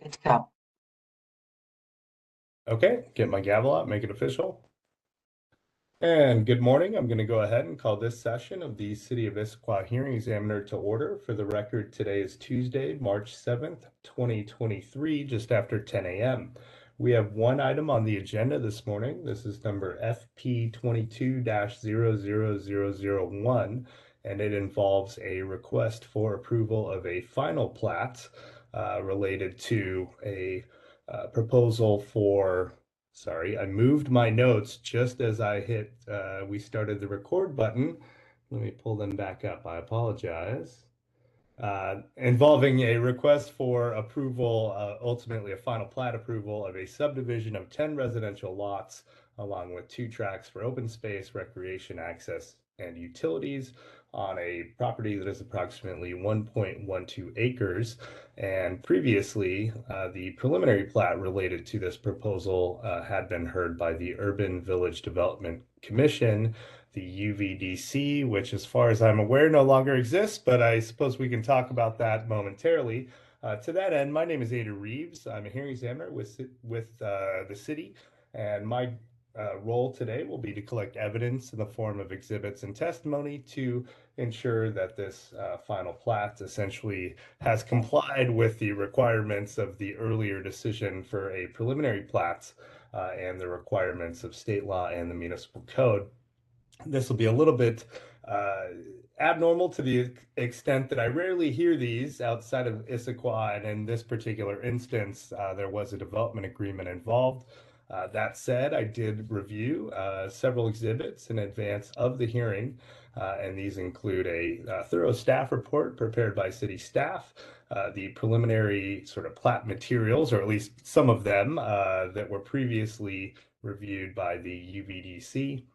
Good to go. Okay, get my gavel out, make it official. And good morning. I'm going to go ahead and call this session of the City of Issaquah Hearing Examiner to order. For the record, today is Tuesday, March 7th, 2023, just after 10 a.m. We have one item on the agenda this morning. This is number FP 22-00001, and it involves a request for approval of a final plat related to a proposal for. Sorry, I moved my notes just as I hit, we started the record button. Let me pull them back up. I apologize. Involving a request for approval, ultimately a final plat approval of a subdivision of 10 residential lots, along with 2 tracts for open space, recreation access, and utilities on a property that is approximately 1.12 acres. And previously, the preliminary plat related to this proposal had been heard by the Urban Village Development Commission, the UVDC, which, as far as I'm aware, no longer exists, but I suppose we can talk about that momentarily. To that end, my name is Ada Reeves. I'm a hearing examiner with the city, and my role today will be to collect evidence in the form of exhibits and testimony to ensure that this final plat essentially has complied with the requirements of the earlier decision for a preliminary plat and the requirements of state law and the municipal code. This will be a little bit abnormal to the extent that I rarely hear these outside of Issaquah, and in this particular instance, there was a development agreement involved. That said, I did review several exhibits in advance of the hearing, and these include a thorough staff report prepared by city staff, the preliminary sort of plat materials, or at least some of them that were previously reviewed by the UVDC,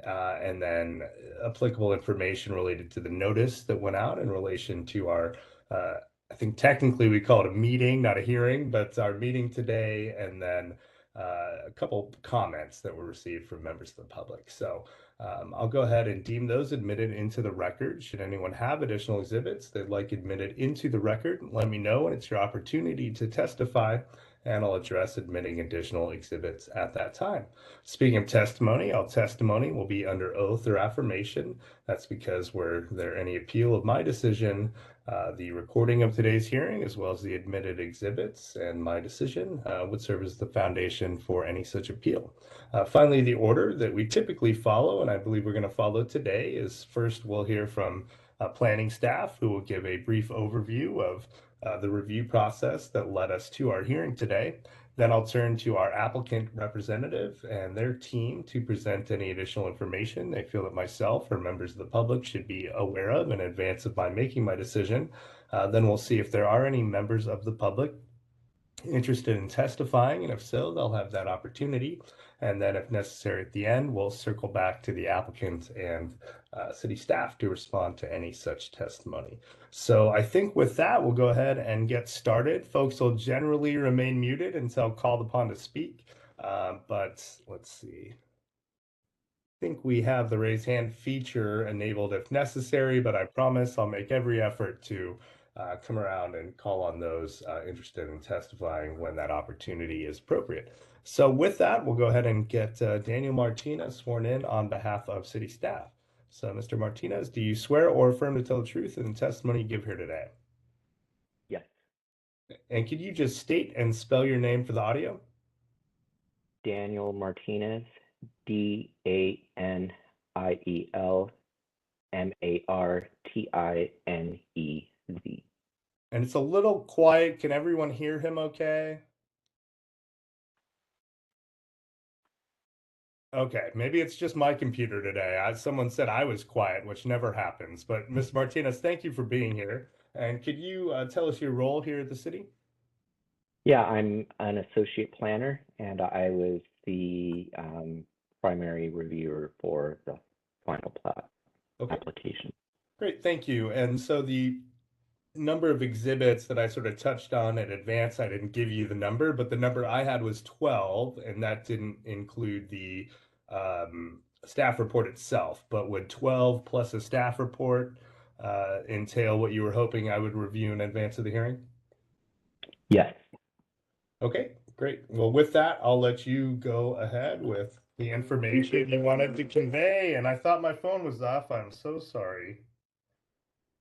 and then applicable information related to the notice that went out in relation to our, I think technically we call it a meeting, not a hearing, but our meeting today, and then a couple comments that were received from members of the public. So I'll go ahead and deem those admitted into the record. Should anyone have additional exhibits they'd like admitted into the record, let me know, and it's your opportunity to testify, and I'll address admitting additional exhibits at that time. Speaking of testimony, all testimony will be under oath or affirmation. That's because were there any appeal of my decision, the recording of today's hearing, as well as the admitted exhibits and my decision, would serve as the foundation for any such appeal. Finally, the order that we typically follow, and I believe we're going to follow today, is first we'll hear from planning staff, who will give a brief overview of the review process that led us to our hearing today. Then I'll turn to our applicant representative and their team to present any additional information they feel that myself or members of the public should be aware of in advance of my making my decision. Then we'll see if there are any members of the public interested in testifying, and if so, they'll have that opportunity. And then if necessary at the end, we'll circle back to the applicant and city staff to respond to any such testimony. So I think with that, we'll go ahead and get started. Folks will generally remain muted until called upon to speak, but let's see. I think we have the raise hand feature enabled if necessary, but I promise I'll make every effort to come around and call on those interested in testifying when that opportunity is appropriate. So with that, we'll go ahead and get Daniel Martinez sworn in on behalf of city staff. So Mr. Martinez, do you swear or affirm to tell the truth in the testimony you give here today? Yes. And could you just state and spell your name for the audio? Daniel Martinez, DanielMartinez. And it's a little quiet. Can everyone hear him okay? Okay, maybe it's just my computer today. Someone said I was quiet, which never happens. But Ms. Martinez, thank you for being here. And could you tell us your role here at the city? Yeah, I'm an associate planner, and I was the primary reviewer for the final plat application. Great, thank you. And so the number of exhibits that I sort of touched on in advance, I didn't give you the number, but the number I had was 12, and that didn't include the staff report itself. But would 12 plus a staff report entail what you were hoping I would review in advance of the hearing? Yes. Okay, great. Well, with that, I'll let you go ahead with the information you wanted to convey. And I thought my phone was off. I'm so sorry.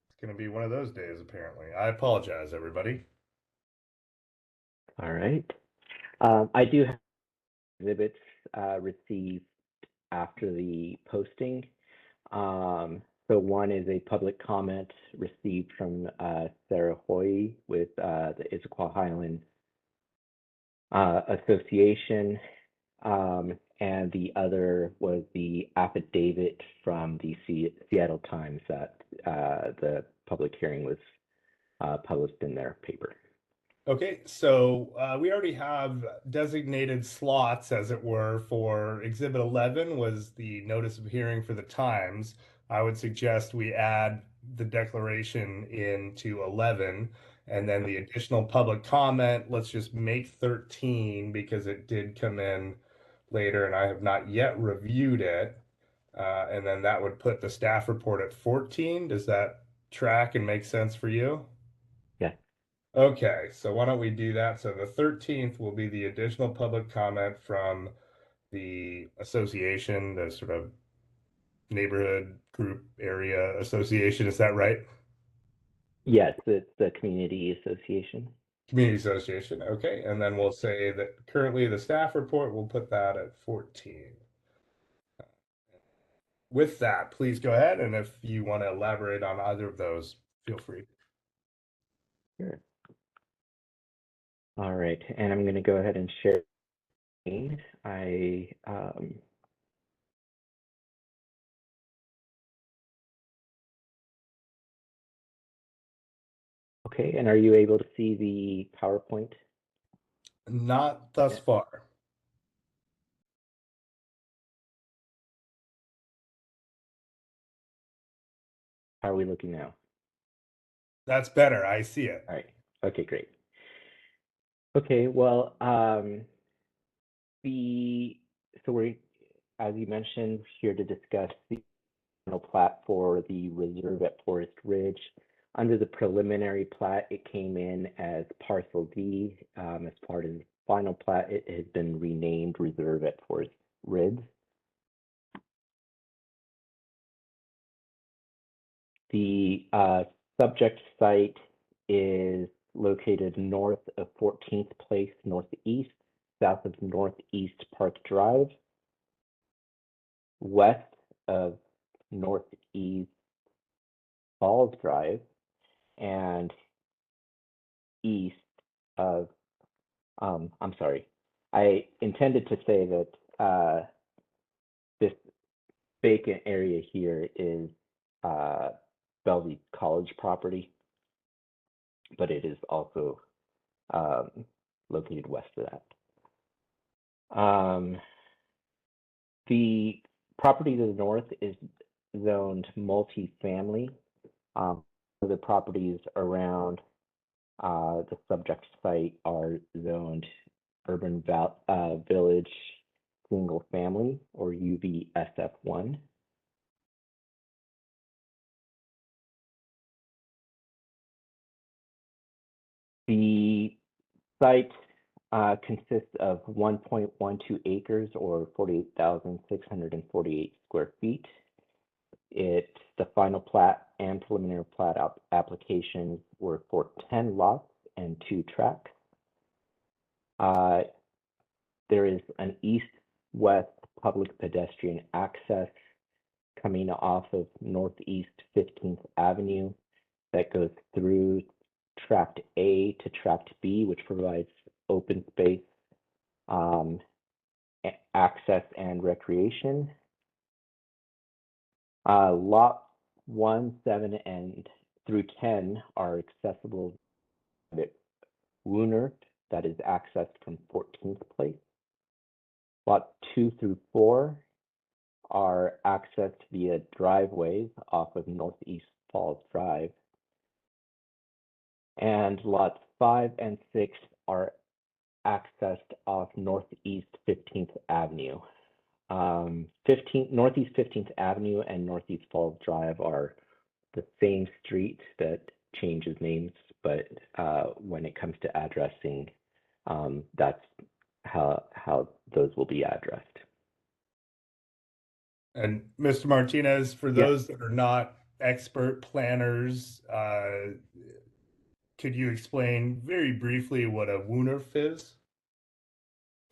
It's going to be one of those days, apparently. I apologize, everybody. All right. I do have exhibits received after the posting. So one is a public comment received from Sarah Hoy with the Issaquah Highlands Association, and the other was the affidavit from the Seattle Times that the public hearing was published in their paper. Okay, so we already have designated slots, as it were, for Exhibit 11 was the notice of hearing for the Times. I would suggest we add the declaration into 11, and then the Okay. additional public comment, let's just make 13 because it did come in later and I have not yet reviewed it. And then that would put the staff report at 14. Does that track and make sense for you? Yeah. Okay, so why don't we do that? So the 13th will be the additional public comment from the association, the sort of neighborhood group area association. Is that right? Yes, it's the community association. Community association. Okay, and then we'll say that currently the staff report, we'll put that at 14. With that, please go ahead. And if you want to elaborate on either of those, feel free. Sure. All right, and I'm going to go ahead and share. I okay, and are you able to see the PowerPoint? Not thus Yeah. far. How are we looking now? That's better. I see it. All right. Okay, great. Okay, well, the so we're, as you mentioned, here to discuss the final plat for the reserve at Forest Ridge. Under the preliminary plat, it came in as Parcel D. As part of the final plat, it has been renamed Reserve at Forest Ridge. The subject site is located north of 14th Place Northeast, south of Northeast Park Drive, west of Northeast Falls Drive, and east of, I'm sorry, I intended to say that this vacant area here is Bellevue College property, but it is also located west of that. The property to the north is zoned multifamily. The properties around the subject site are zoned urban village single family, or UVSF1. The site consists of 1.12 acres, or 48,648 square feet. The final plat and preliminary plat applications were for 10 lots and 2 tracts. There is an east-west public pedestrian access coming off of Northeast 15th Avenue that goes through Tract A to Tract B, which provides open space, um, access, and recreation. Lot 1, 7, and through 10 are accessible at Woonert, that is accessed from 14th Place. Lot 2 through 4 are accessed via driveways off of Northeast Falls Drive. And lots 5 and 6 are accessed off Northeast 15th Avenue. Northeast 15th Avenue and Northeast Falls Drive are the same street that changes names, but when it comes to addressing, That's how those will be addressed. And Mr. Martinez, for Yeah, those that are not expert planners, could you explain very briefly what a WUNRF is?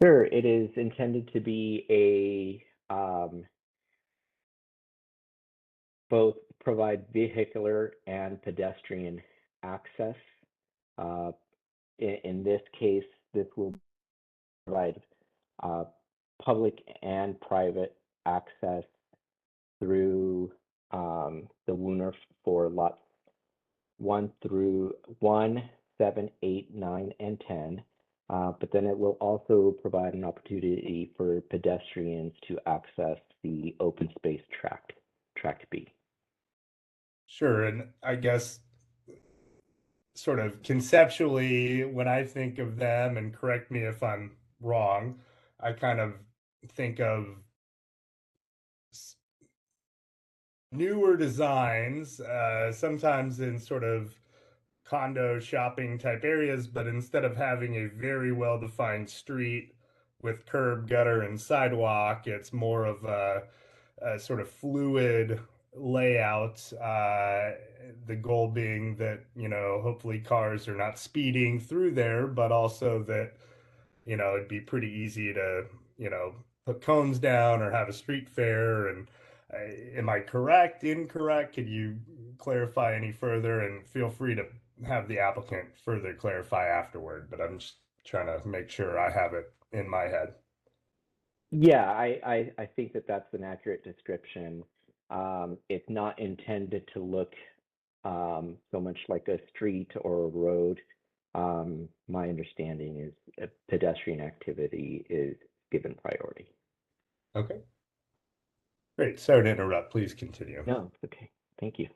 sure. It is intended to be both provide vehicular and pedestrian access. Uh, in this case, this will provide public and private access through the WUNRF for lots 1, 7, 8, 9, and 10. But then it will also provide an opportunity for pedestrians to access the open space tract B. Sure, and I guess sort of conceptually, when I think of them, and correct me if I'm wrong, I kind of think of newer designs, sometimes in sort of condo shopping type areas, but instead of having a very well defined street with curb, gutter, and sidewalk, it's more of a sort of fluid layout. The goal being that, hopefully cars are not speeding through there, but also that, it'd be pretty easy to, put cones down or have a street fair. And am I correct, incorrect? Could you clarify any further? And feel free to have the applicant further clarify afterward, but I'm just trying to make sure I have it in my head. Yeah, I think that that's an accurate description. It's not intended to look so much like a street or a road. My understanding is pedestrian activity is given priority. Okay, great. Sorry to interrupt. Please continue. No, it's okay. Thank you.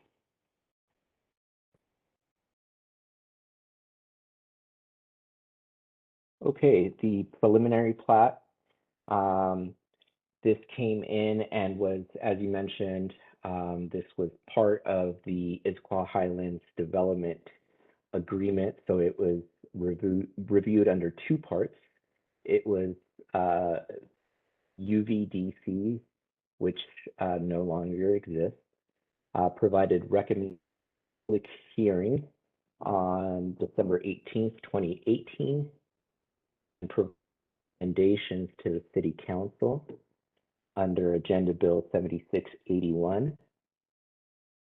Okay, the preliminary plat. Um, this came in and was, as you mentioned, this was part of the Issaquah Highlands Development Agreement. So it was reviewed under two parts. It was UVDC, which no longer exists, provided recommended public hearing on December 18th, 2018, and recommendations to the City Council under Agenda Bill 7681.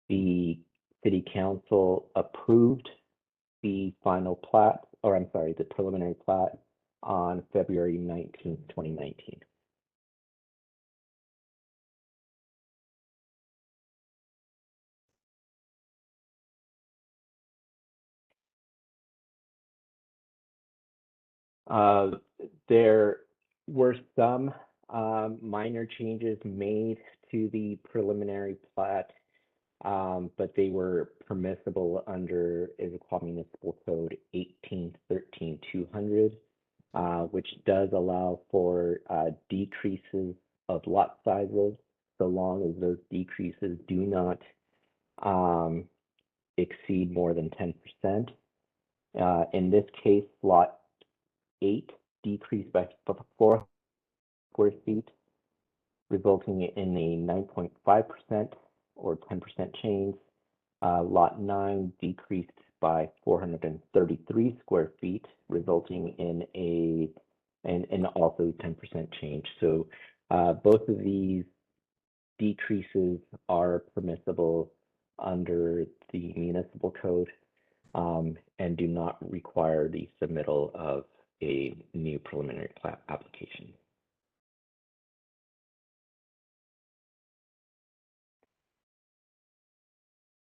The City Council approved the final plat, or I'm sorry, the preliminary plat on February 19th, 2019. Uh, there were some minor changes made to the preliminary plat, but they were permissible under Issaquah Municipal Code 1813-200, which does allow for decreases of lot sizes, so long as those decreases do not exceed more than 10%. In this case, lot 8 decreased by 4 square feet, resulting in a 9.5% or 10% change. Lot 9 decreased by 433 square feet, resulting in and also 10% change. So both of these decreases are permissible under the municipal code, and do not require the submittal of a new preliminary plat application.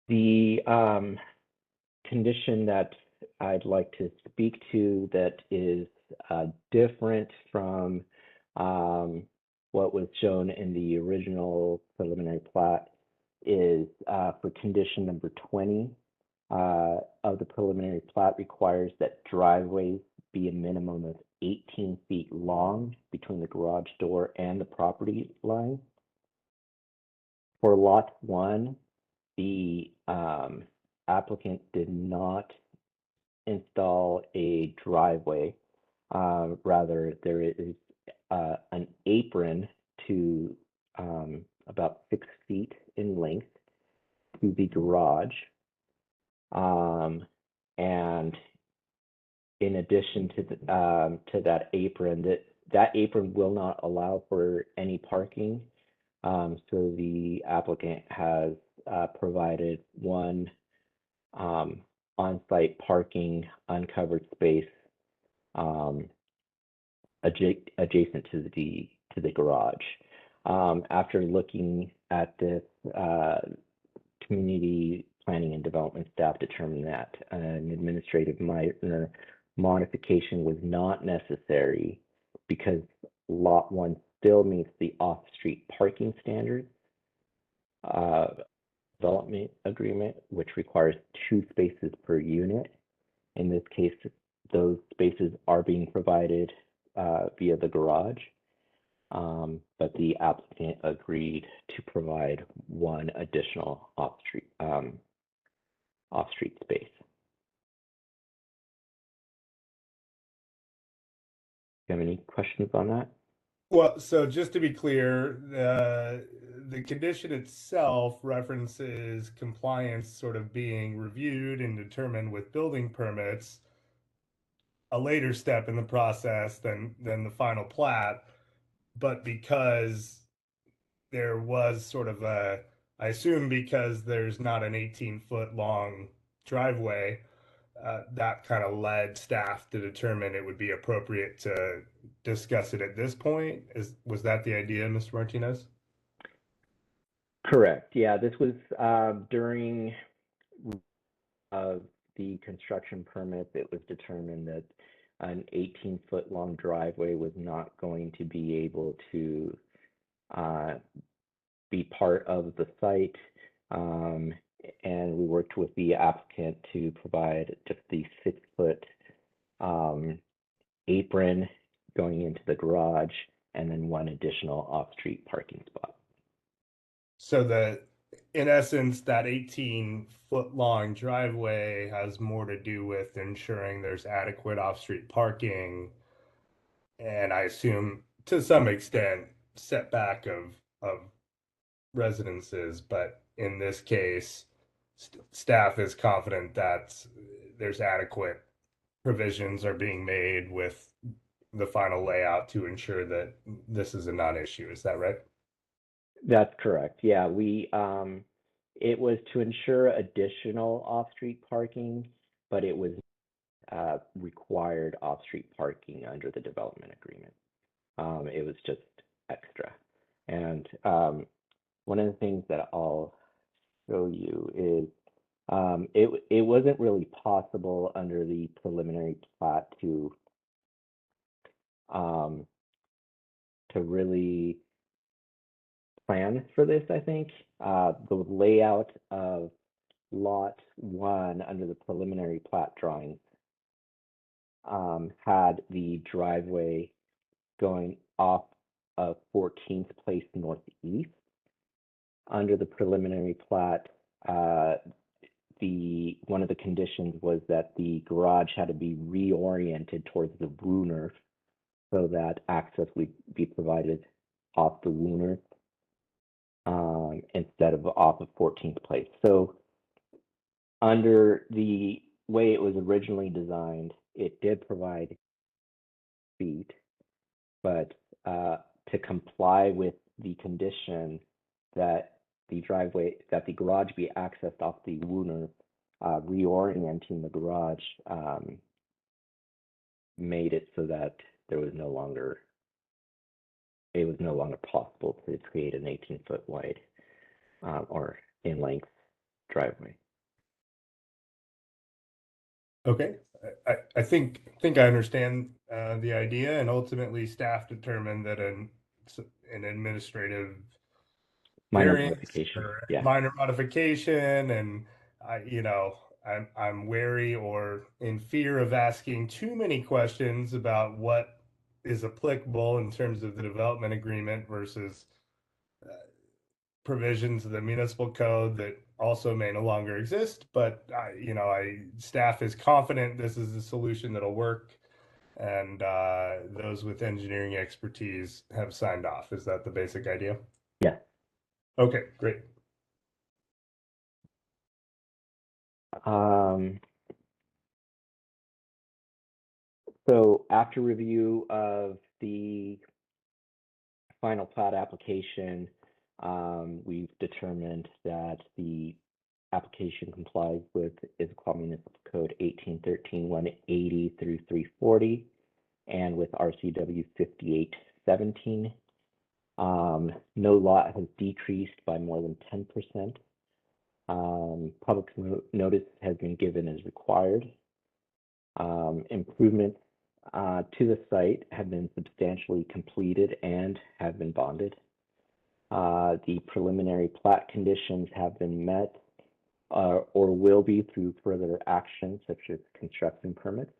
The condition that I'd like to speak to that is different from what was shown in the original preliminary plat is for condition number 20 of the preliminary plat requires that driveways be a minimum of 18 feet long between the garage door and the property line. For lot 1, the applicant did not install a driveway. Rather, there is an apron to about 6 feet in length to the garage. And in addition to that apron, that apron will not allow for any parking. So the applicant has provided one on-site parking uncovered space um, adjacent to the garage. After looking at this, community planning and development staff determined that an administrative modification was not necessary because Lot 1 still meets the off-street parking standards uh, development agreement, which requires 2 spaces per unit. In this case, those spaces are being provided via the garage, but the applicant agreed to provide one additional off-street space. Do you have any questions on that? Well, so just to be clear, the condition itself references compliance sort of being reviewed and determined with building permits, a later step in the process than the final plat. But because there was sort of a, I assume because there's not an 18-foot long driveway, that kind of led staff to determine it would be appropriate to discuss it at this point. Was that the idea, Mr. Martinez? Correct. Yeah, this was during uh, the construction permit. It was determined that an 18-foot long driveway was not going to be able to uh, be part of the site. Um, and we worked with the applicant to provide just the 6-foot um, apron going into the garage and then one additional off-street parking spot. So in essence, that 18-foot long driveway has more to do with ensuring there's adequate off-street parking, and I assume to some extent setback of residences, but in this case, staff is confident that there's adequate provisions are being made with the final layout to ensure that this is a non-issue. Is that right? That's correct. Yeah, it was to ensure additional off-street parking, but it was required off-street parking under the development agreement. It was just extra. And one of the things that I'll show you is it wasn't really possible under the preliminary plat um, to really plan for this, I think. The layout of Lot 1 under the preliminary plat drawings had the driveway going off of 14th Place Northeast. Under the preliminary plat, one of the conditions was that the garage had to be reoriented towards the Bruner so that access would be provided off the Wooner instead of off of 14th Place. So under the way it was originally designed, it did provide feet, but to comply with the condition that the garage be accessed off the Wooner, reorienting the garage made it so that it was no longer possible to create an 18-foot wide or in length driveway. Okay. I think I understand the idea, and ultimately staff determined that an administrative Minor variance modification. or Yeah. minor modification, and I'm wary or in fear of asking too many questions about what is applicable in terms of the development agreement versus provisions of the municipal code that also may no longer exist. But staff is confident this is a solution that'll work. and those with engineering expertise have signed off. Is that the basic idea? Yes. Okay, great. Um, so after review of the final plat application, we've determined that the application complies with Issaquah Municipal Code 1813-180 through 340 and with RCW 5817. No lot has decreased by more than 10%. Public notice has been given as required. Improvements to the site have been substantially completed and have been bonded. The preliminary plat conditions have been met or will be through further action such as construction permits.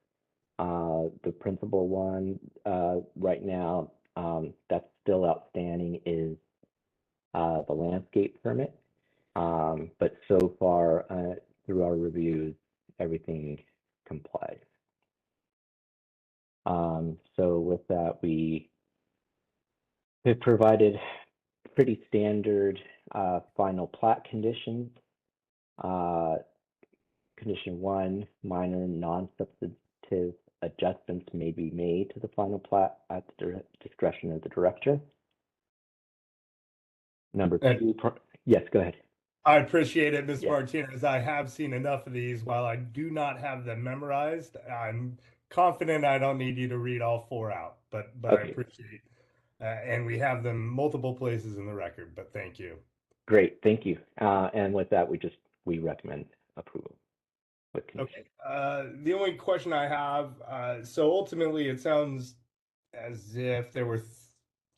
The principal one right now that's still outstanding is the landscape permit. But so far through our reviews, everything complies. So with that, we have provided pretty standard final plat conditions. Condition 1, minor non-substantive adjustments may be made to the final plat at the discretion of the director. Number And 2, yes, go ahead. I appreciate it, Ms. Yes. Martinez. I have seen enough of these. While I do not have them memorized, I'm confident I don't need you to read all four out, but I Okay, appreciate, and we have them multiple places in the record, but thank you. great, thank you. And with that, we recommend approval with conditions. Okay. The only question I have, so ultimately it sounds as if there were th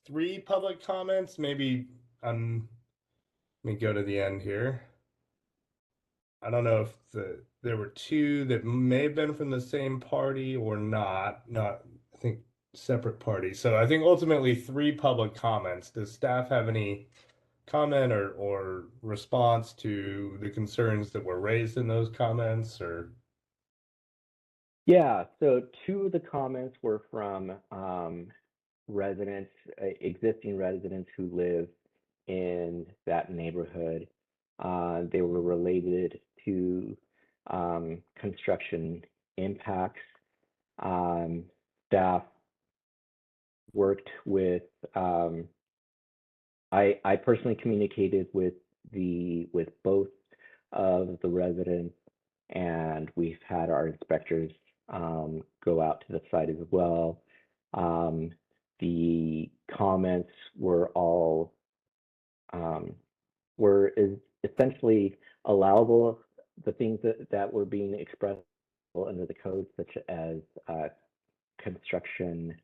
three public comments. Maybe let me go to the end here. I don't know if there were two that may have been from the same party or not. Not, I think separate parties. So I think ultimately three public comments. Does staff have any comment or response to the concerns that were raised in those comments or? Yeah, so 2 of the comments were from residents, existing residents who live in that neighborhood. They were related to construction impacts. Staff worked with, I personally communicated with both of the residents, and we've had our inspectors go out to the site as well. The comments were all were essentially allowable. The things that were being expressed under the code, such as construction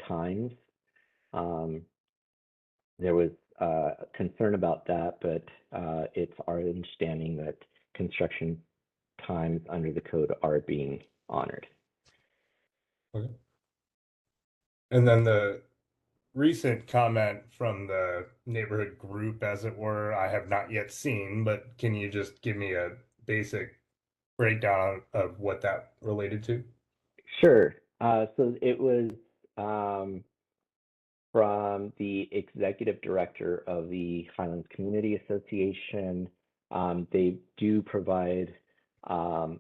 times. Um, there was concern about that, but it's our understanding that construction times under the code are being honored. Okay. And then the recent comment from the neighborhood group, as it were, I have not yet seen, but can you just give me a basic breakdown of what that related to? Sure. So it was um, from the executive director of the Highlands Community Association. They do provide um,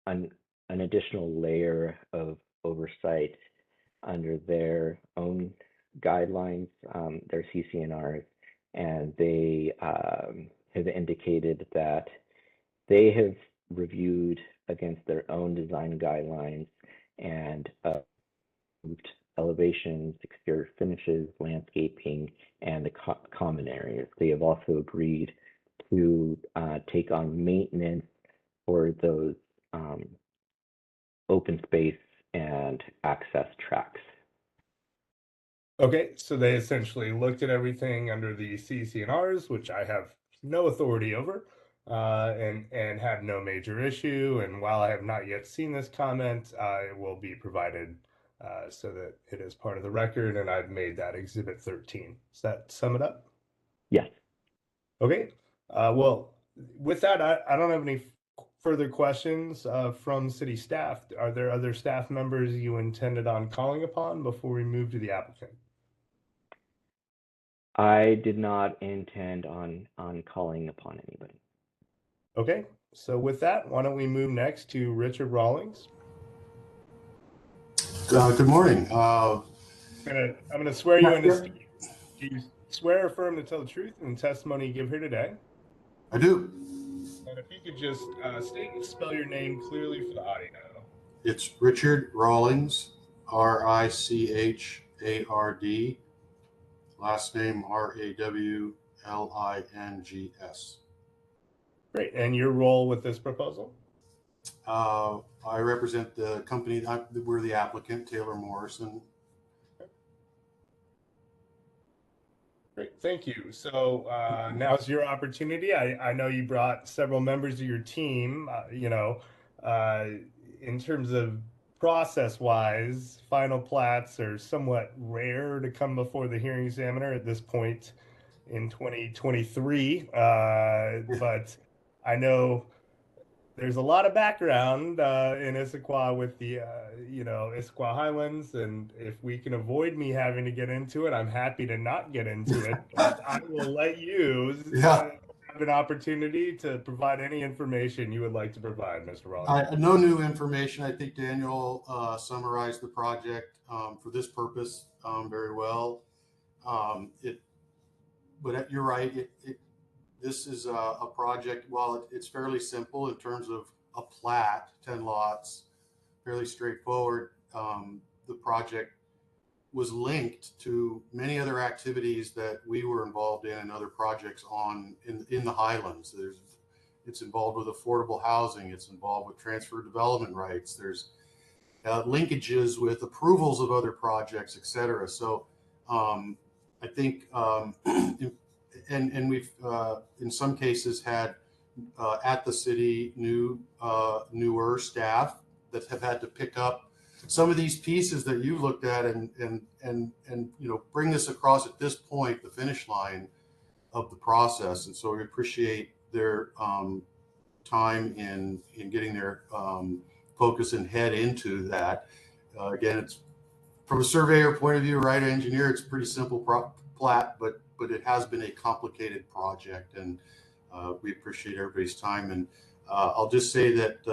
an, an additional layer of oversight under their own guidelines, their CCNRs, and they have indicated that they have reviewed against their own design guidelines and elevations, exterior finishes, landscaping, and the common areas. They have also agreed to take on maintenance for those um, open space and access tracks. Okay, so they essentially looked at everything under the CCNRs, which I have no authority over, and had no major issue. And while I have not yet seen this comment, it will be provided so that it is part of the record, and I've made that Exhibit 13. Does that sum it up? Yes. Okay. Well, with that, I don't have any further questions from city staff. Are there other staff members you intended on calling upon before we move to the applicant? I did not intend on calling upon anybody. Okay, so with that, why don't we move next to Richard Rawlings? Good morning. I'm gonna swear you in. Yeah, Do you swear or affirm to tell the truth in the testimony you give here today? I do. And if you could just state and spell your name clearly for the audio. It's Richard Rawlings, Richard. Last name Rawlings. Great. And your role with this proposal? I represent the company. We're the applicant, Taylor Morrison. Great, thank you. So now's your opportunity. I know you brought several members of your team. In terms of process-wise, final plats are somewhat rare to come before the hearing examiner at this point in 2023. But I know there's a lot of background in Issaquah with the Issaquah Highlands, and if we can avoid me having to get into it, I'm happy to not get into it. But I will let you have an opportunity to provide any information you would like to provide, Mr. Rollins. No new information. I think Daniel summarized the project for this purpose very well. But you're right. This is a project, while it's fairly simple in terms of a plat, 10 lots, fairly straightforward. The project was linked to many other activities that we were involved in and other projects in the Highlands. It's involved with affordable housing. It's involved with transfer development rights. There's linkages with approvals of other projects, et cetera. So I think and we've in some cases had at the city newer staff that have had to pick up some of these pieces that you looked at and bring this across at this point, the finish line of the process. And so we appreciate their time in getting their focus and head into that. Again, it's from a surveyor point of view, right? Engineer, it's pretty simple plat, but it has been a complicated project, and we appreciate everybody's time. And I'll just say that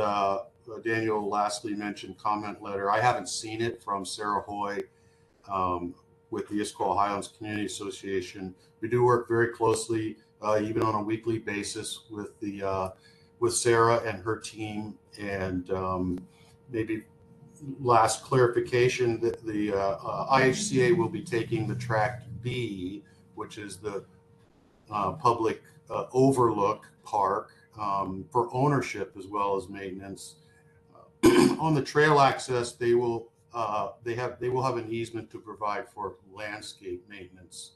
Daniel lastly mentioned comment letter. I haven't seen it from Sarah Hoy with the Issaquah Highlands Community Association. We do work very closely, even on a weekly basis, with Sarah and her team. And maybe last clarification that the IHCA will be taking the Tract B, which is the public overlook park, for ownership as well as maintenance. On the trail access, they will have an easement to provide for landscape maintenance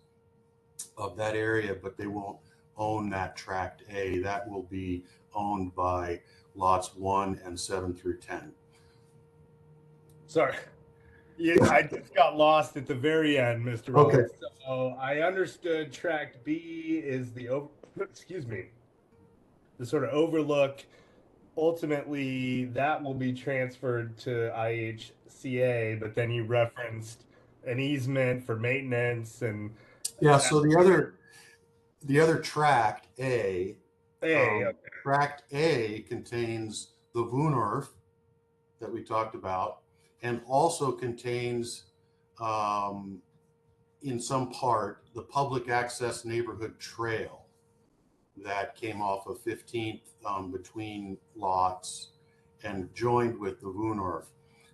of that area, but they won't own that Tract A. That will be owned by lots 1 and 7 through 10. Sorry. Yeah, I just got lost at the very end, Mr. Rollins. Okay. So I understood Tract B is the sort of overlook. Ultimately, that will be transferred to IHCA, but then you referenced an easement for maintenance and so the other Tract A, Tract A contains the Woonorf that we talked about, and also contains, in some part, the public access neighborhood trail that came off of 15th between lots and joined with the Woonorf.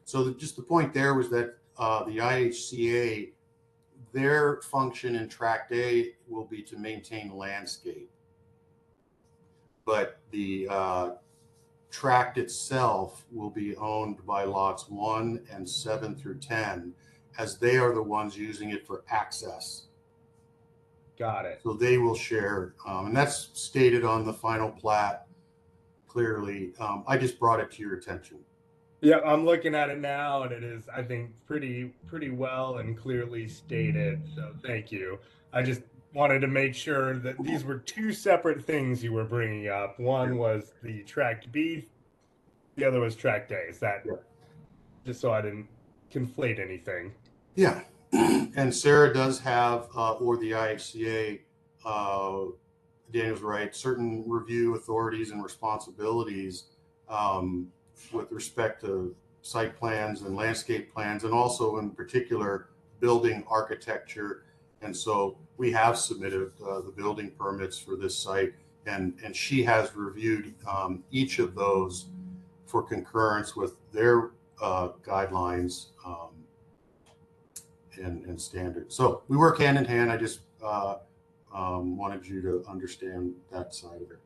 So just the point there was that the IHCA, their function in Tract A will be to maintain landscape, but the tract itself will be owned by lots 1 and 7 through 10, as they are the ones using it for access. Got it. So they will share, and that's stated on the final plat clearly. I just brought it to your attention. Yeah, I'm looking at it now, and it is, I think, pretty well and clearly stated. So thank you. I just wanted to make sure that these were two separate things you were bringing up. One was the tract B, the other was tract A. Is that just so I didn't conflate anything? Yeah. And Sarah does have, or the IHCA, Daniel's right, certain review authorities and responsibilities with respect to site plans and landscape plans, and also in particular building architecture. And so we have submitted the building permits for this site, and she has reviewed each of those for concurrence with their guidelines and standards. So we work hand in hand. I just wanted you to understand that side of it.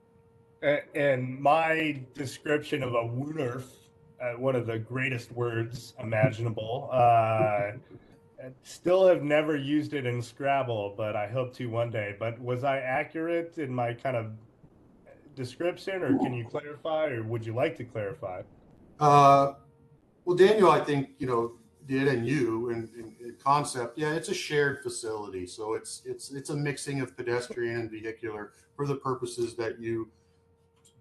And my description of a woonerf, one of the greatest words imaginable, still have never used it in Scrabble, but I hope to one day. But was I accurate in my kind of description, or can you clarify, or would you like to clarify? Well, Daniel, I think, did, and you in concept, yeah, it's a shared facility. So it's a mixing of pedestrian and vehicular for the purposes that you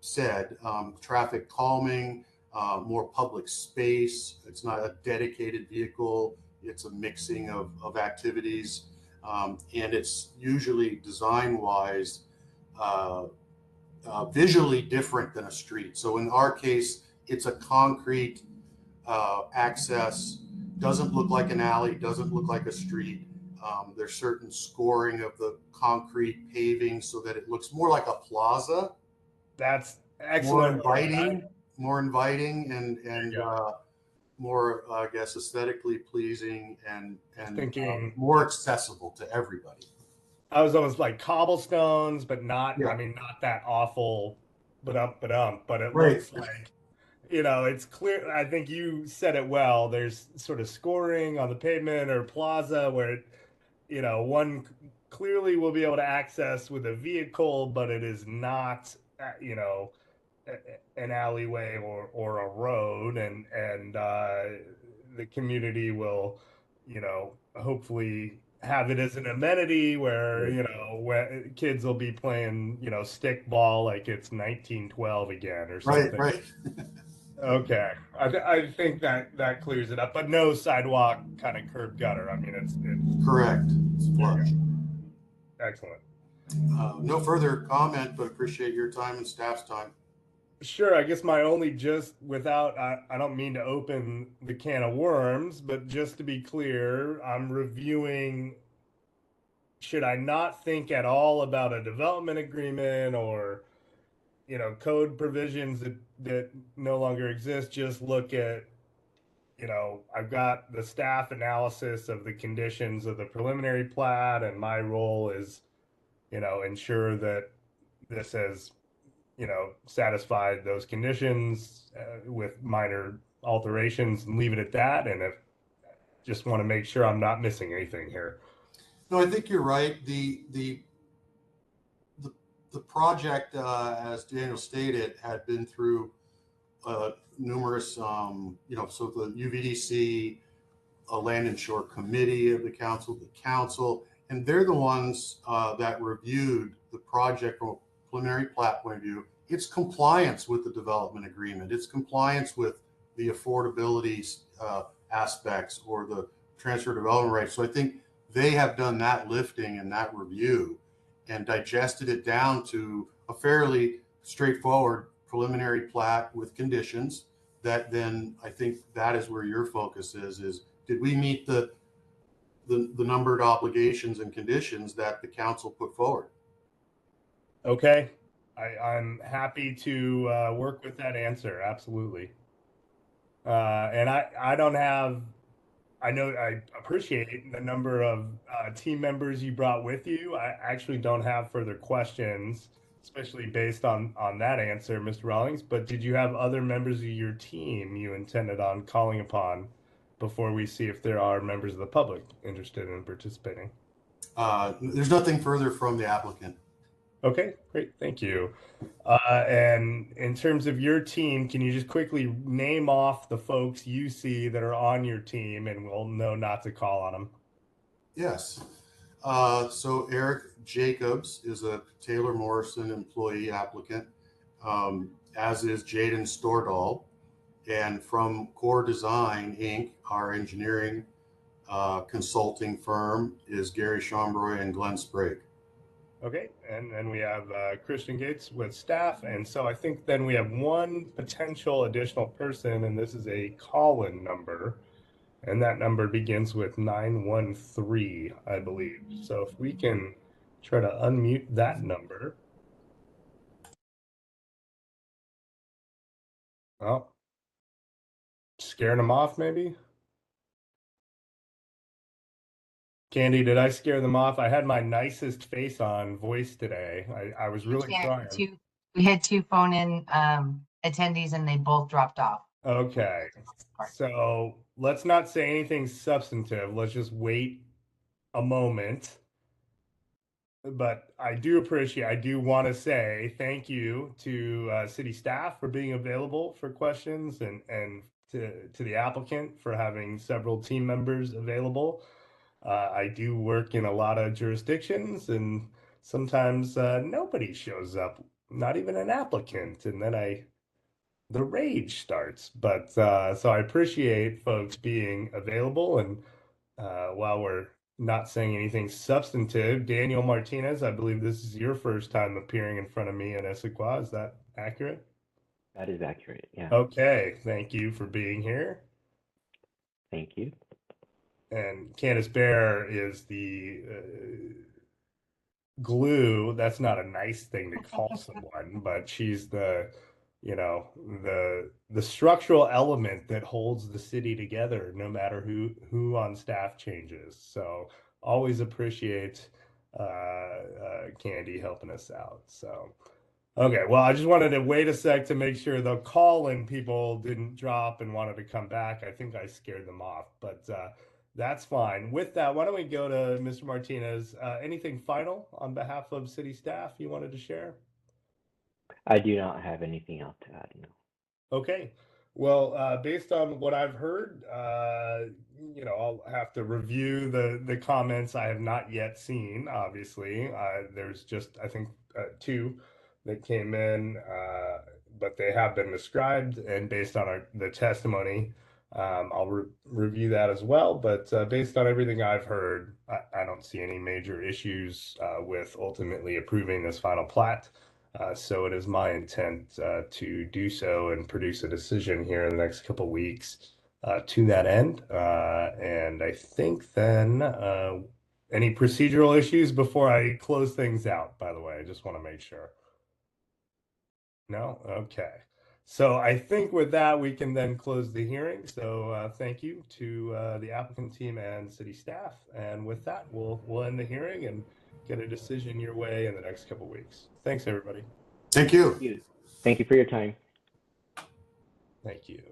said, traffic calming, more public space. It's not a dedicated vehicle. It's a mixing of activities. And it's usually design-wise visually different than a street. So in our case, it's a concrete access, doesn't look like an alley, doesn't look like a street. There's certain scoring of the concrete paving so that it looks more like a plaza. That's excellent. More inviting and more, I guess, aesthetically pleasing and thinking more accessible to everybody. I was almost like cobblestones, but not, yeah. I mean, not that awful, but it looks like, it's clear. I think you said it well. There's sort of scoring on the pavement or plaza where, one clearly will be able to access with a vehicle, but it is not, an alleyway or a road, and the community will, hopefully have it as an amenity where where kids will be playing stick ball like it's 1912 again or something. Right. Okay, I think that clears it up, but no sidewalk kind of curb gutter. I mean, it's correct. It's flush. Excellent. No further comment, but appreciate your time and staff's time. Sure. I guess my only I don't mean to open the can of worms, but just to be clear, I'm reviewing, should I not think at all about a development agreement or, code provisions that no longer exist? Just look at, I've got the staff analysis of the conditions of the preliminary plat, and my role is, ensure that this has satisfied those conditions with minor alterations, and leave it at that. And if just want to make sure I'm not missing anything here. No, I think you're right. The project, as Daniel stated, had been through numerous, so the UVDC, a Land and Shore Committee of the council, and they're the ones that reviewed the project from a preliminary plat point of view. It's compliance with the development agreement. It's compliance with the affordability aspects or the transfer development rights. So I think they have done that lifting and that review and digested it down to a fairly straightforward preliminary plat with conditions that then I think that is where your focus is did we meet the numbered obligations and conditions that the council put forward? Okay. I'm happy to work with that answer. Absolutely. And I don't have, I know I appreciate the number of team members you brought with you. I actually don't have further questions, especially based on that answer, Mr. Rawlings. But did you have other members of your team you intended on calling upon before we see if there are members of the public interested in participating? There's nothing further from the applicant. Okay, great. Thank you. And in terms of your team, can you just quickly name off the folks you see that are on your team, and we'll know not to call on them? Yes. So Eric Jacobs is a Taylor Morrison employee applicant, as is Jaden Stordahl. And from Core Design, Inc., our engineering consulting firm is Gary Schomburg and Glenn Sprague. Okay, and then we have Christian Gates with staff, and so I think then we have one potential additional person, and this is a call-in number, and that number begins with 913, I believe. So if we can try to unmute that number. Oh, scaring them off maybe? Candy, did I scare them off? I had my nicest face on voice today. I was really trying. We had two phone-in attendees and they both dropped off. Okay, so let's not say anything substantive. Let's just wait a moment. But I do want to say thank you to city staff for being available for questions, and to the applicant for having several team members available. I do work in a lot of jurisdictions, and sometimes nobody shows up, not even an applicant, and then the rage starts. But so I appreciate folks being available, and while we're not saying anything substantive, Daniel Martinez, I believe this is your first time appearing in front of me in Issaquah. Is that accurate? That is accurate, yeah. Okay, thank you for being here. Thank you. And Candace Bear is the glue. That's not a nice thing to call someone, but she's the structural element that holds the city together, no matter who on staff changes. So always appreciate Candy helping us out. So okay, well, I just wanted to wait a sec to make sure the call-in people didn't drop and wanted to come back. I think I scared them off, but that's fine. With that, why don't we go to Mr. Martinez? Anything final on behalf of city staff you wanted to share? I do not have anything else to add, no. Okay. Well, based on what I've heard, I'll have to review the comments I have not yet seen, obviously. There's just, I think, two that came in, but they have been described, and based on the testimony, I'll review that as well. But based on everything I've heard, I don't see any major issues with ultimately approving this final plat. So it is my intent to do so and produce a decision here in the next couple of weeks to that end. And I think then any procedural issues before I close things out, by the way, I just want to make sure. No? Okay. So I think with that, we can then close the hearing. So thank you to the applicant team and city staff. And with that, we'll end the hearing and get a decision your way in the next couple of weeks. Thanks, everybody. Thank you. Thank you for your time. Thank you.